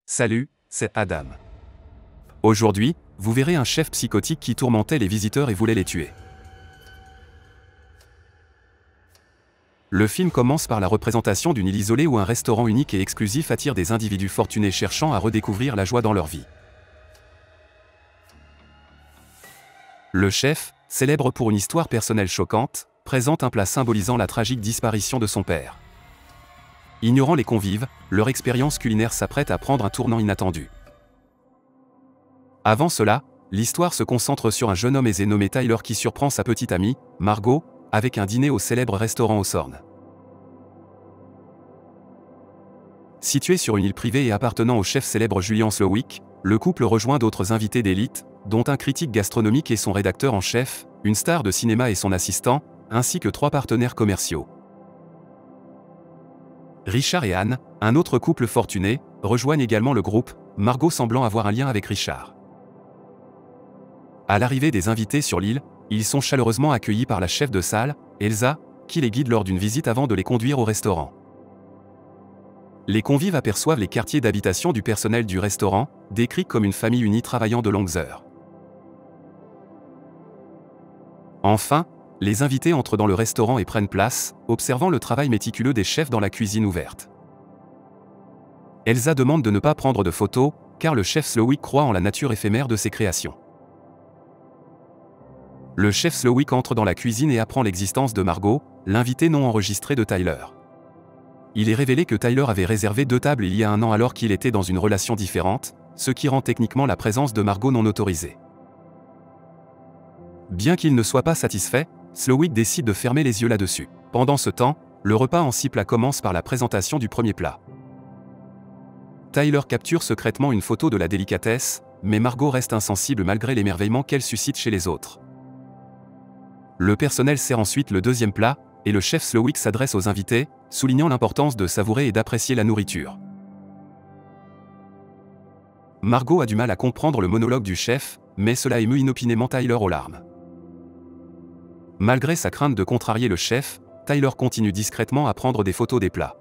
Salut, c'est Adam. Aujourd'hui, vous verrez un chef psychotique qui tourmentait les visiteurs et voulait les tuer. Le film commence par la représentation d'une île isolée où un restaurant unique et exclusif attire des individus fortunés cherchant à redécouvrir la joie dans leur vie. Le chef, célèbre pour une histoire personnelle choquante, présente un plat symbolisant la tragique disparition de son père. Ignorant les convives, leur expérience culinaire s'apprête à prendre un tournant inattendu. Avant cela, l'histoire se concentre sur un jeune homme aisé nommé Tyler qui surprend sa petite amie, Margot, avec un dîner au célèbre restaurant Hawthorne. Situé sur une île privée et appartenant au chef célèbre Julian Slowik, le couple rejoint d'autres invités d'élite, dont un critique gastronomique et son rédacteur en chef, une star de cinéma et son assistant, ainsi que 3 partenaires commerciaux. Richard et Anne, un autre couple fortuné, rejoignent également le groupe, Margot semblant avoir un lien avec Richard. À l'arrivée des invités sur l'île, ils sont chaleureusement accueillis par la chef de salle, Elsa, qui les guide lors d'une visite avant de les conduire au restaurant. Les convives aperçoivent les quartiers d'habitation du personnel du restaurant, décrits comme une famille unie travaillant de longues heures. Enfin, les invités entrent dans le restaurant et prennent place, observant le travail méticuleux des chefs dans la cuisine ouverte. Elsa demande de ne pas prendre de photos, car le chef Slowik croit en la nature éphémère de ses créations. Le chef Slowik entre dans la cuisine et apprend l'existence de Margot, l'invité non enregistré de Tyler. Il est révélé que Tyler avait réservé 2 tables il y a 1 an alors qu'il était dans une relation différente, ce qui rend techniquement la présence de Margot non autorisée. Bien qu'il ne soit pas satisfait, Slowik décide de fermer les yeux là-dessus. Pendant ce temps, le repas en 6 plats commence par la présentation du premier plat. Tyler capture secrètement une photo de la délicatesse, mais Margot reste insensible malgré l'émerveillement qu'elle suscite chez les autres. Le personnel sert ensuite le deuxième plat, et le chef Slowik s'adresse aux invités, soulignant l'importance de savourer et d'apprécier la nourriture. Margot a du mal à comprendre le monologue du chef, mais cela émeut inopinément Tyler aux larmes. Malgré sa crainte de contrarier le chef, Tyler continue discrètement à prendre des photos des plats.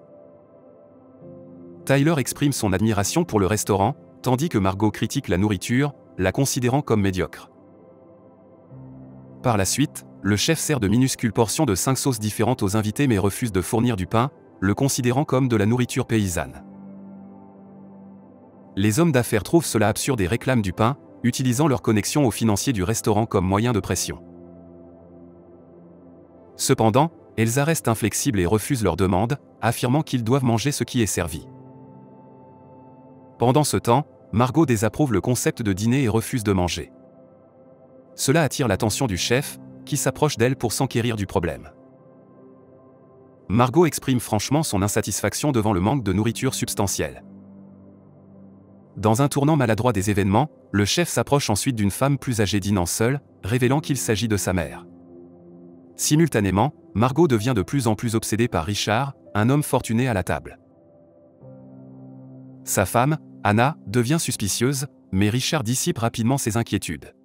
Tyler exprime son admiration pour le restaurant, tandis que Margot critique la nourriture, la considérant comme médiocre. Par la suite, le chef sert de minuscules portions de 5 sauces différentes aux invités mais refuse de fournir du pain, le considérant comme de la nourriture paysanne. Les hommes d'affaires trouvent cela absurde et réclament du pain, utilisant leur connexion aux financiers du restaurant comme moyen de pression. Cependant, Elsa reste inflexible et refuse leur demande, affirmant qu'ils doivent manger ce qui est servi. Pendant ce temps, Margot désapprouve le concept de dîner et refuse de manger. Cela attire l'attention du chef, qui s'approche d'elle pour s'enquérir du problème. Margot exprime franchement son insatisfaction devant le manque de nourriture substantielle. Dans un tournant maladroit des événements, le chef s'approche ensuite d'une femme plus âgée dînant seule, révélant qu'il s'agit de sa mère. Simultanément, Margot devient de plus en plus obsédée par Richard, un homme fortuné à la table. Sa femme, Anna, devient suspicieuse, mais Richard dissipe rapidement ses inquiétudes.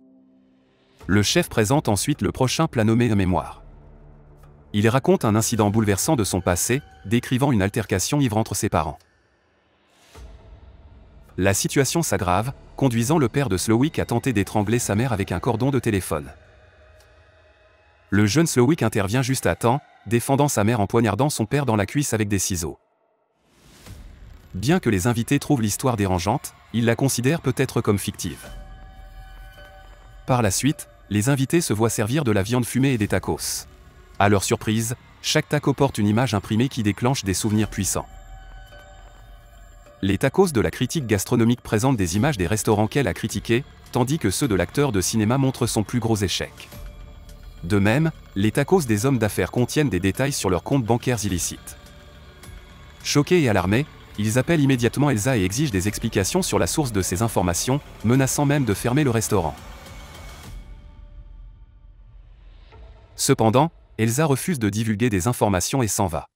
Le chef présente ensuite le prochain plat nommé mémoire. Il raconte un incident bouleversant de son passé, décrivant une altercation ivre entre ses parents. La situation s'aggrave, conduisant le père de Slowik à tenter d'étrangler sa mère avec un cordon de téléphone. Le jeune Slowik intervient juste à temps, défendant sa mère en poignardant son père dans la cuisse avec des ciseaux. Bien que les invités trouvent l'histoire dérangeante, ils la considèrent peut-être comme fictive. Par la suite, les invités se voient servir de la viande fumée et des tacos. À leur surprise, chaque taco porte une image imprimée qui déclenche des souvenirs puissants. Les tacos de la critique gastronomique présentent des images des restaurants qu'elle a critiqués, tandis que ceux de l'acteur de cinéma montrent son plus gros échec. De même, les tacos des hommes d'affaires contiennent des détails sur leurs comptes bancaires illicites. Choqués et alarmés, ils appellent immédiatement Elsa et exigent des explications sur la source de ces informations, menaçant même de fermer le restaurant. Cependant, Elsa refuse de divulguer des informations et s'en va.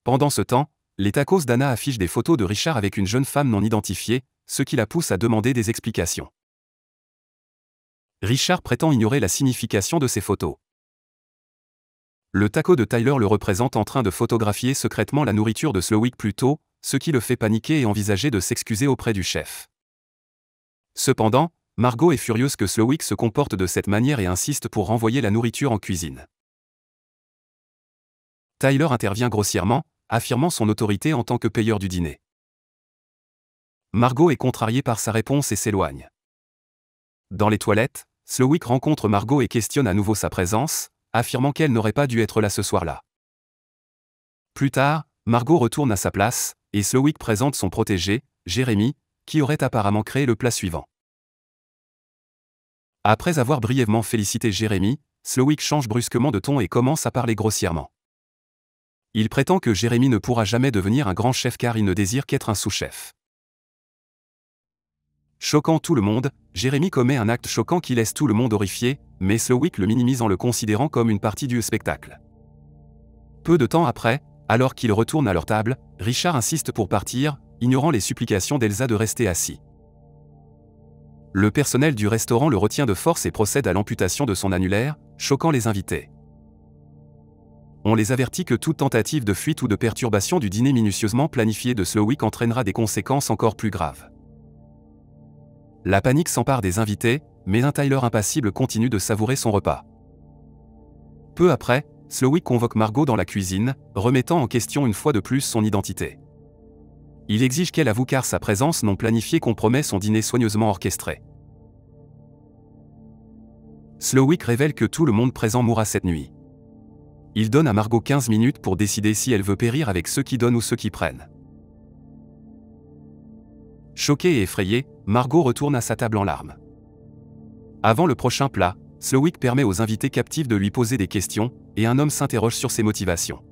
Pendant ce temps, les tacos d'Anna affichent des photos de Richard avec une jeune femme non identifiée, ce qui la pousse à demander des explications. Richard prétend ignorer la signification de ces photos. Le taco de Tyler le représente en train de photographier secrètement la nourriture de Slowik plus tôt, ce qui le fait paniquer et envisager de s'excuser auprès du chef. Cependant, Margot est furieuse que Slowick se comporte de cette manière et insiste pour renvoyer la nourriture en cuisine. Tyler intervient grossièrement, affirmant son autorité en tant que payeur du dîner. Margot est contrariée par sa réponse et s'éloigne. Dans les toilettes, Slowick rencontre Margot et questionne à nouveau sa présence, affirmant qu'elle n'aurait pas dû être là ce soir-là. Plus tard, Margot retourne à sa place, et Slowick présente son protégé, Jeremy, qui aurait apparemment créé le plat suivant. Après avoir brièvement félicité Jeremy, Slowick change brusquement de ton et commence à parler grossièrement. Il prétend que Jeremy ne pourra jamais devenir un grand chef car il ne désire qu'être un sous-chef. Choquant tout le monde, Jeremy commet un acte choquant qui laisse tout le monde horrifié, mais Slowick le minimise en le considérant comme une partie du spectacle. Peu de temps après, alors qu'ils retournent à leur table, Richard insiste pour partir, ignorant les supplications d'Elsa de rester assis. Le personnel du restaurant le retient de force et procède à l'amputation de son annulaire, choquant les invités. On les avertit que toute tentative de fuite ou de perturbation du dîner minutieusement planifié de Slowick entraînera des conséquences encore plus graves. La panique s'empare des invités, mais un Tyler impassible continue de savourer son repas. Peu après, Slowick convoque Margot dans la cuisine, remettant en question une fois de plus son identité. Il exige qu'elle avoue car sa présence non planifiée compromet son dîner soigneusement orchestré. Slowick révèle que tout le monde présent mourra cette nuit. Il donne à Margot 15 minutes pour décider si elle veut périr avec ceux qui donnent ou ceux qui prennent. Choquée et effrayée, Margot retourne à sa table en larmes. Avant le prochain plat, Slowick permet aux invités captifs de lui poser des questions, et un homme s'interroge sur ses motivations.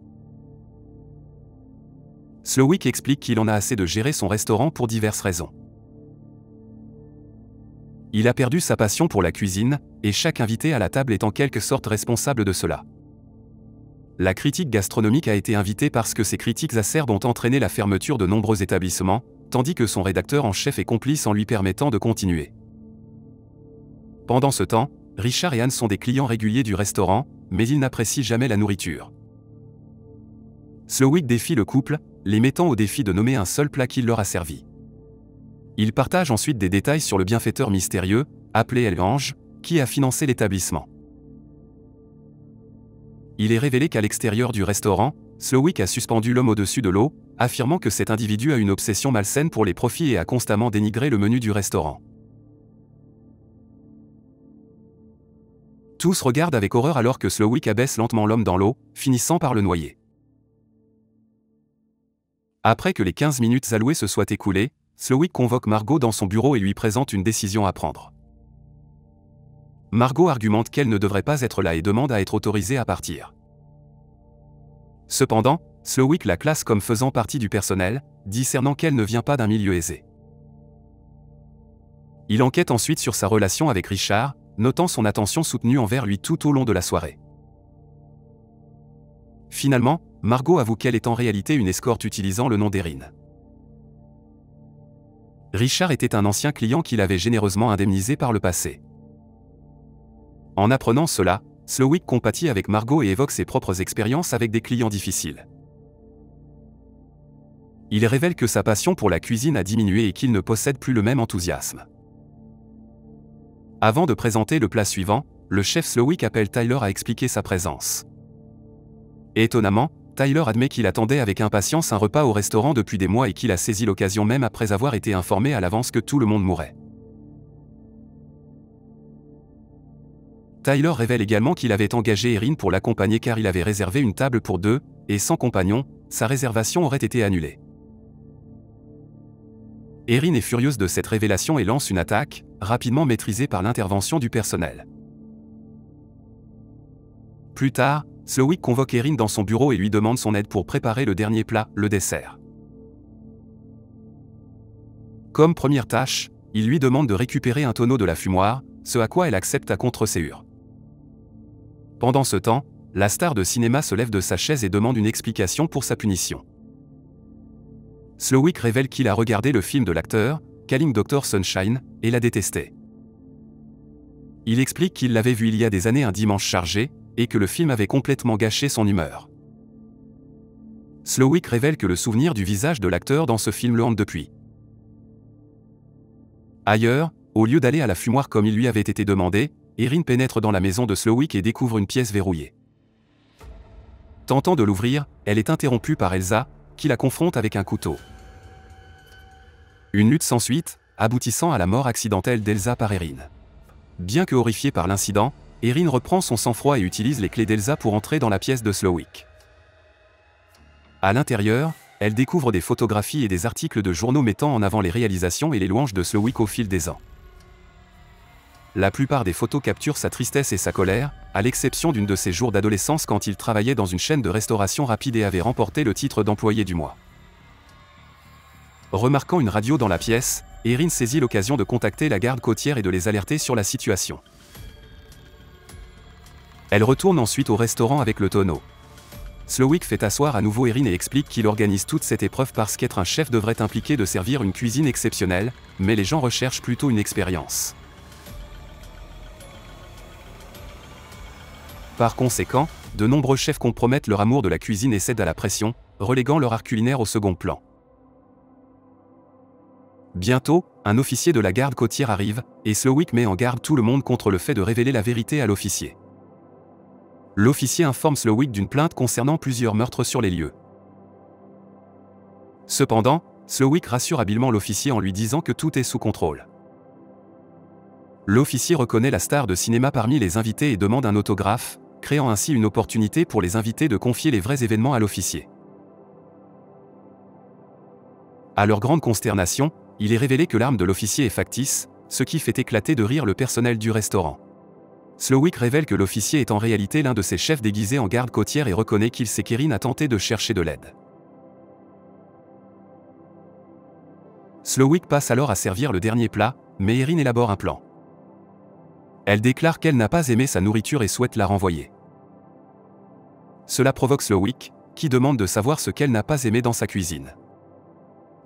Slowick explique qu'il en a assez de gérer son restaurant pour diverses raisons. Il a perdu sa passion pour la cuisine, et chaque invité à la table est en quelque sorte responsable de cela. La critique gastronomique a été invitée parce que ces critiques acerbes ont entraîné la fermeture de nombreux établissements, tandis que son rédacteur en chef est complice en lui permettant de continuer. Pendant ce temps, Richard et Anne sont des clients réguliers du restaurant, mais ils n'apprécient jamais la nourriture. Slowick défie le couple, les mettant au défi de nommer un seul plat qu'il leur a servi. Il partage ensuite des détails sur le bienfaiteur mystérieux, appelé El Ange, qui a financé l'établissement. Il est révélé qu'à l'extérieur du restaurant, Slowick a suspendu l'homme au-dessus de l'eau, affirmant que cet individu a une obsession malsaine pour les profits et a constamment dénigré le menu du restaurant. Tous regardent avec horreur alors que Slowick abaisse lentement l'homme dans l'eau, finissant par le noyer. Après que les 15 minutes allouées se soient écoulées, Slowick convoque Margot dans son bureau et lui présente une décision à prendre. Margot argumente qu'elle ne devrait pas être là et demande à être autorisée à partir. Cependant, Slowick la classe comme faisant partie du personnel, discernant qu'elle ne vient pas d'un milieu aisé. Il enquête ensuite sur sa relation avec Richard, notant son attention soutenue envers lui tout au long de la soirée. Finalement, Margot avoue qu'elle est en réalité une escorte utilisant le nom d'Erin. Richard était un ancien client qu'il avait généreusement indemnisé par le passé. En apprenant cela, Slowick compatit avec Margot et évoque ses propres expériences avec des clients difficiles. Il révèle que sa passion pour la cuisine a diminué et qu'il ne possède plus le même enthousiasme. Avant de présenter le plat suivant, le chef Slowick appelle Tyler à expliquer sa présence. Étonnamment, Tyler admet qu'il attendait avec impatience un repas au restaurant depuis des mois et qu'il a saisi l'occasion même après avoir été informé à l'avance que tout le monde mourrait. Tyler révèle également qu'il avait engagé Erin pour l'accompagner car il avait réservé une table pour deux, et sans compagnon, sa réservation aurait été annulée. Erin est furieuse de cette révélation et lance une attaque, rapidement maîtrisée par l'intervention du personnel. Plus tard, Slowick convoque Erin dans son bureau et lui demande son aide pour préparer le dernier plat, le dessert. Comme première tâche, il lui demande de récupérer un tonneau de la fumoir, ce à quoi elle accepte à contre-séure. Pendant ce temps, la star de cinéma se lève de sa chaise et demande une explication pour sa punition. Slowick révèle qu'il a regardé le film de l'acteur, Calling Dr. Sunshine, et l'a détesté. Il explique qu'il l'avait vu il y a des années un dimanche chargé, et que le film avait complètement gâché son humeur. Slowick révèle que le souvenir du visage de l'acteur dans ce film le hante depuis. Ailleurs, au lieu d'aller à la fumoir comme il lui avait été demandé, Erin pénètre dans la maison de Slowick et découvre une pièce verrouillée. Tentant de l'ouvrir, elle est interrompue par Elsa, qui la confronte avec un couteau. Une lutte s'ensuit, aboutissant à la mort accidentelle d'Elsa par Erin. Bien que horrifiée par l'incident, Erin reprend son sang-froid et utilise les clés d'Elsa pour entrer dans la pièce de Slowick. À l'intérieur, elle découvre des photographies et des articles de journaux mettant en avant les réalisations et les louanges de Slowick au fil des ans. La plupart des photos capturent sa tristesse et sa colère, à l'exception d'une de ses jours d'adolescence quand il travaillait dans une chaîne de restauration rapide et avait remporté le titre d'employé du mois. Remarquant une radio dans la pièce, Erin saisit l'occasion de contacter la garde côtière et de les alerter sur la situation. Elle retourne ensuite au restaurant avec le tonneau. Slowick fait asseoir à nouveau Erin et explique qu'il organise toute cette épreuve parce qu'être un chef devrait impliquer de servir une cuisine exceptionnelle, mais les gens recherchent plutôt une expérience. Par conséquent, de nombreux chefs compromettent leur amour de la cuisine et cèdent à la pression, reléguant leur art culinaire au second plan. Bientôt, un officier de la garde côtière arrive, et Slowick met en garde tout le monde contre le fait de révéler la vérité à l'officier. L'officier informe Slowick d'une plainte concernant plusieurs meurtres sur les lieux. Cependant, Slowick rassure habilement l'officier en lui disant que tout est sous contrôle. L'officier reconnaît la star de cinéma parmi les invités et demande un autographe, créant ainsi une opportunité pour les invités de confier les vrais événements à l'officier. À leur grande consternation, il est révélé que l'arme de l'officier est factice, ce qui fait éclater de rire le personnel du restaurant. Slowick révèle que l'officier est en réalité l'un de ses chefs déguisés en garde côtière et reconnaît qu'il sait qu'Erin a tenté de chercher de l'aide. Slowick passe alors à servir le dernier plat, mais Erin élabore un plan. Elle déclare qu'elle n'a pas aimé sa nourriture et souhaite la renvoyer. Cela provoque Slowick, qui demande de savoir ce qu'elle n'a pas aimé dans sa cuisine.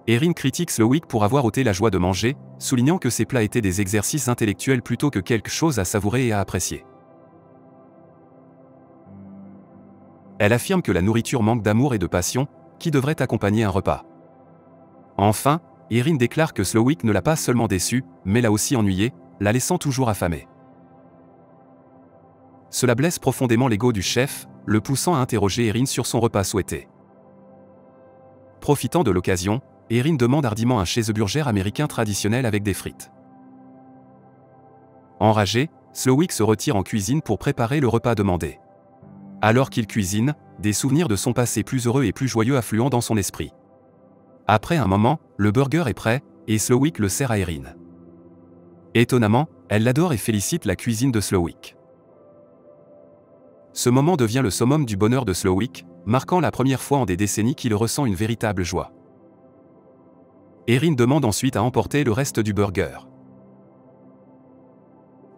Erin critique Slowick pour avoir ôté la joie de manger, soulignant que ses plats étaient des exercices intellectuels plutôt que quelque chose à savourer et à apprécier. Elle affirme que la nourriture manque d'amour et de passion, qui devrait accompagner un repas. Enfin, Erin déclare que Slowick ne l'a pas seulement déçue, mais l'a aussi ennuyée, la laissant toujours affamée. Cela blesse profondément l'ego du chef, le poussant à interroger Erin sur son repas souhaité. Profitant de l'occasion, Erin demande hardiment un cheeseburger américain traditionnel avec des frites. Enragé, Slowick se retire en cuisine pour préparer le repas demandé. Alors qu'il cuisine, des souvenirs de son passé plus heureux et plus joyeux affluent dans son esprit. Après un moment, le burger est prêt, et Slowick le sert à Erin. Étonnamment, elle l'adore et félicite la cuisine de Slowick. Ce moment devient le summum du bonheur de Slowick, marquant la première fois en des décennies qu'il ressent une véritable joie. Erin demande ensuite à emporter le reste du burger.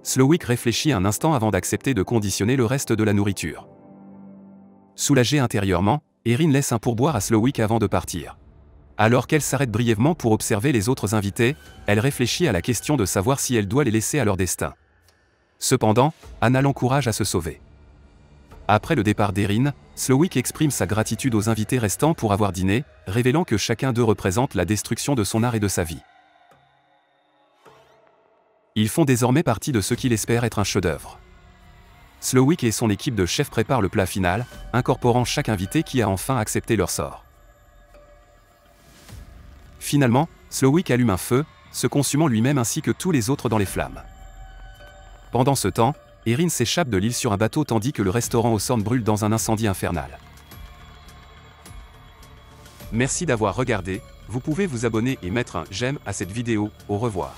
Slowick réfléchit un instant avant d'accepter de conditionner le reste de la nourriture. Soulagée intérieurement, Erin laisse un pourboire à Slowick avant de partir. Alors qu'elle s'arrête brièvement pour observer les autres invités, elle réfléchit à la question de savoir si elle doit les laisser à leur destin. Cependant, Anna l'encourage à se sauver. Après le départ d'Erin, Slowick exprime sa gratitude aux invités restants pour avoir dîné, révélant que chacun d'eux représente la destruction de son art et de sa vie. Ils font désormais partie de ce qu'il espère être un chef-d'œuvre. Slowick et son équipe de chefs préparent le plat final, incorporant chaque invité qui a enfin accepté leur sort. Finalement, Slowick allume un feu, se consumant lui-même ainsi que tous les autres dans les flammes. Pendant ce temps, Erin s'échappe de l'île sur un bateau tandis que le restaurant au Sorn brûle dans un incendie infernal. Merci d'avoir regardé, vous pouvez vous abonner et mettre un j'aime à cette vidéo, au revoir.